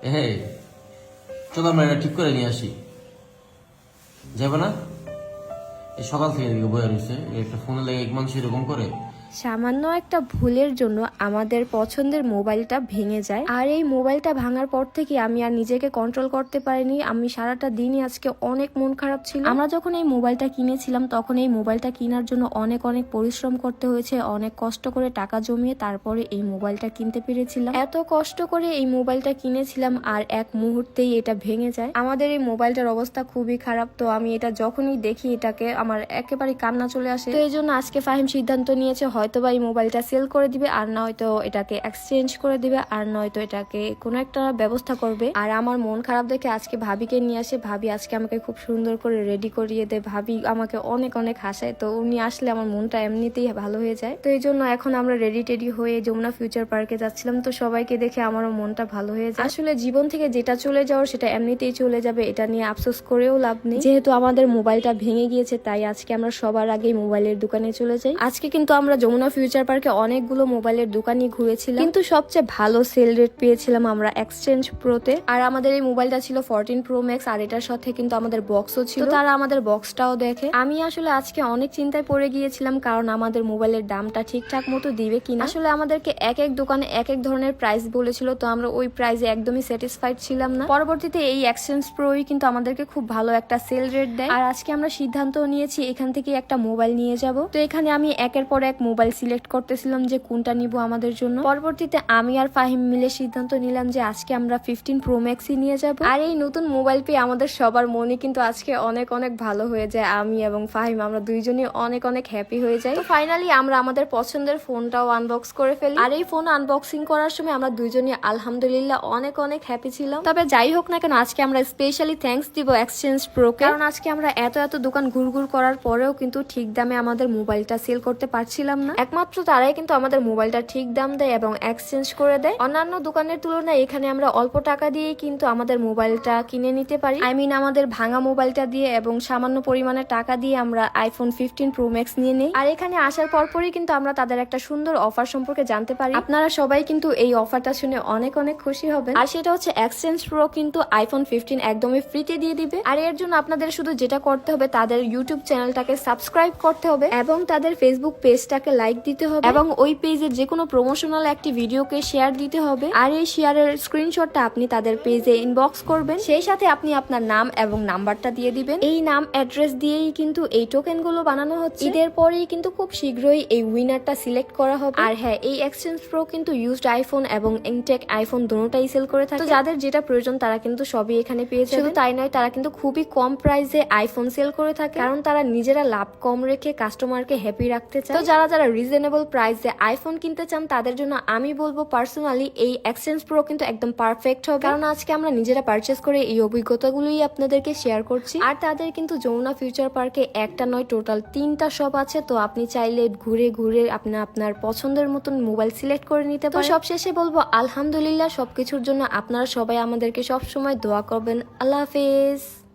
এই চল আমরা এটা ঠিক করে নিয়ে আসি। যাবে না? এই সকাল থেকে এদিকে বয়ে রয়েছে, একটা ফোনে লেগে এক মানুষ এরকম করে। সামান্য একটা ভুলের জন্য আমাদের পছন্দের মোবাইলটা ভেঙে যায়, আর এই মোবাইলটা ভাঙার পর থেকে আমি আর নিজেকে কন্ট্রোল করতে পারিনি। আমি সারাটা দিনই আজকে অনেক মন খারাপ ছিল। আমরা যখন এই মোবাইলটা কিনেছিলাম তখন এই মোবাইলটা কেনার জন্য অনেক অনেক পরিশ্রম করতে হয়েছে, অনেক কষ্ট করে টাকা জমিয়ে তারপরে এই মোবাইলটা কিনতে পেরেছিলাম। এত কষ্ট করে এই মোবাইলটা কিনেছিলাম আর এক মুহূর্তেই এটা ভেঙে যায়। আমাদের এই মোবাইলটার অবস্থা খুবই খারাপ। তো আমি এটা যখনই দেখি এটাকে আমার একেবারে কান্না চলে আসে। তো এই জন্য আজকে ফাহিম সিদ্ধান্ত নিয়েছে হয়তোবা এই মোবাইলটা সেল করে দিবে, আর নয়তো এটাকে এক্সচেঞ্জ করে দিবে, আর নয়তো এটাকে কোনো একটা ব্যবস্থা করবে। আর আমার মন খারাপ দেখে আজকে ভাবিকে নিয়ে আসে। ভাবি আজকে আমাকে খুব সুন্দর করে রেডি করিয়ে দেয়। ভাবি আমাকে অনেক অনেক হাসায়। তো উনি আসলে আমার মনটা এমনিতেই ভালো হয়ে যায়। তো এই জন্য এখন আমরা রেডি টেডি হয়ে যমুনা ফিউচার পার্কে যাচ্ছিলাম। তো সবাইকে দেখে আমারও মনটা ভালো হয়ে যায়। আসলে জীবন থেকে যেটা চলে যাওয়ার সেটা এমনিতেই চলে যাবে, এটা নিয়ে আফসোস করেও লাভ নেই। যেহেতু আমাদের মোবাইলটা ভেঙে গিয়েছে তাই আজকে আমরা সবার আগে মোবাইলের দোকানে চলে যাই। আজকে কিন্তু আমরা যমুনা ফিউচার পার্কে অনেকগুলো মোবাইলের দোকানই ঘুরেছিলাম, কিন্তু সবচেয়ে ভালো সেল রেট পেয়েছিলাম আমরা এক্সচেঞ্জ প্রোতে। আর আমাদের এই মোবাইলটা ছিল 14 প্রো ম্যাক্স, আর এটার সাথে কিন্তু আমাদের বক্সও ছিল। তো তারা আমাদের বক্সটাও দেখে। আমি আসলে আজকে অনেক চিন্তায় পড়ে গিয়েছিলাম, কারণ আমাদের মোবাইলের দামটা ঠিকঠাক মতো দিবে কিনা। আসলে আমাদেরকে এক এক দোকানে এক এক ধরনের প্রাইস বলেছিল, তো আমরা ওই প্রাইসে একদমই স্যাটিসফাইড ছিলাম না। পরবর্তীতে এই এক্সচেঞ্জ প্রোই কিন্তু আমাদেরকে খুব ভালো একটা সেল রেট দেয়। আর আজকে আমরা সিদ্ধান্ত নিয়েছি এখান থেকে একটা মোবাইল নিয়ে যাব। তো এখানে আমি একের পর এক মোবাইল সিলেক্ট করতেছিলাম যে কোনটা নিব আমাদের জন্য। পরবর্তীতে আমি আর ফাহিম মিলে সিদ্ধান্ত নিলাম যে আজকে আমরা 15 প্রো ম্যাক্সই নিয়ে যাব। আর এই নতুন মোবাইল পেয়ে আমাদের সবার মনে কিন্তু আজকে অনেক অনেক ভালো হয়ে যায়। আমি এবং ফাহিম আমরা দুইজনই অনেক অনেক হ্যাপি হয়ে যাই। তো ফাইনালি আমরা আমাদের পছন্দের ফোনটাও আনবক্স করে ফেলি। আর এই ফোন আনবক্সিং করার সময় আমরা দুইজনই আলহামদুলিল্লাহ অনেক অনেক হ্যাপি ছিলাম। তবে যাই হোক না কেন আজকে আমরা স্পেশালি থ্যাঙ্কস দিব এক্সচেঞ্জ প্রো, কারণ আজকে আমরা এত এত দোকান ঘুরঘুর করার পরেও কিন্তু ঠিক দামে আমাদের মোবাইলটা সেল করতে পারছিলাম না। একমাত্র তারাই কিন্তু আমাদের মোবাইলটা ঠিক দাম দেয় এবং এক্সচেঞ্জ করে দেয়। অন্যান্য দোকানের তুলনায় এখানে আমরা অল্প টাকা দিয়েই কিন্তু আমাদের মোবাইলটা কিনে নিতে পারি। আমাদের ভাঙা মোবাইলটা দিয়ে এবং সামান্য পরিমাণে টাকা দিয়ে আমরা আইফোন 15 প্রো ম্যাক্স নিয়ে নেই। আর এখানে আসার পরপরই কিন্তু আমরা তাদের একটা সুন্দর অফার সম্পর্কে জানতে পারি। আপনারা সবাই কিন্তু এই অফারটা শুনে অনেক অনেক খুশি হবেন। আর সেটা হচ্ছে এক্সচেঞ্জ প্রো কিন্তু আইফোন 15 একদমই ফ্রিতে দিয়ে দিবে। আর এর জন্য আপনাদের শুধু যেটা করতে হবে তাদের ইউটিউব চ্যানেলটাকে সাবস্ক্রাইব করতে হবে এবং তাদের ফেসবুক পেজটাকে লাইক দিতে হবে এবং ওই পেজের যে কোনো প্রমোশনাল একটি ভিডিওকে শেয়ার দিতে হবে। আর এই শেয়ারের স্ক্রিনশটটা আপনি তাদের পেজে ইনবক্স করবেন। সেই সাথে আপনি আপনার নাম এবং নাম্বারটা দিয়ে দিবেন। এই নাম অ্যাড্রেস দিয়েই কিন্তু এই টোকেন গুলো বানানো হচ্ছে। ঈদের পরেই কিন্তু খুব শীঘ্রই এই উইনারটা সিলেক্ট করা হবে। আর হ্যাঁ, এই এক্সচেঞ্জ প্রো কিন্তু ইউজড আইফোন এবং ইনটেক আইফোন দুটোটাই সেল করে থাকে। তো যাদের যেটা প্রয়োজন তারা কিন্তু সবই এখানে পেয়ে যাবে। শুধু তাই নয়, তারা কিন্তু খুবই কম প্রাইসে আইফোন সেল করে থাকে, কারণ তারা নিজেরা লাভ কম রেখে কাস্টমারকে হ্যাপি রাখতে চায়। তো যারা যারা রিজনেবল প্রাইসে আইফোন কিনতে চান তাদের জন্য আমি বলবো পার্সোনালি এই এক্সচেঞ্জ প্রো কিন্তু একদম পারফেক্ট হবে, কারণ আজকে আমরা নিজেরা পারচেস করে এই অভিজ্ঞতাগুলোই আপনাদেরকে শেয়ার করছি। আর তাদের কিন্তু যমুনা ফিউচার পার্কে একটা নয় টোটাল 3টা শপ আছে। তো আপনি চাইলে ঘুরে ঘুরে আপনার পছন্দের মতন মোবাইল সিলেক্ট করে নিতে পারেন। তো সবশেষে বলবো আলহামদুলিল্লাহ সবকিছুর জন্য আপনারা সবাই আমাদেরকে সবসময় দোয়া করবেন। আল্লাহ হাফেজ।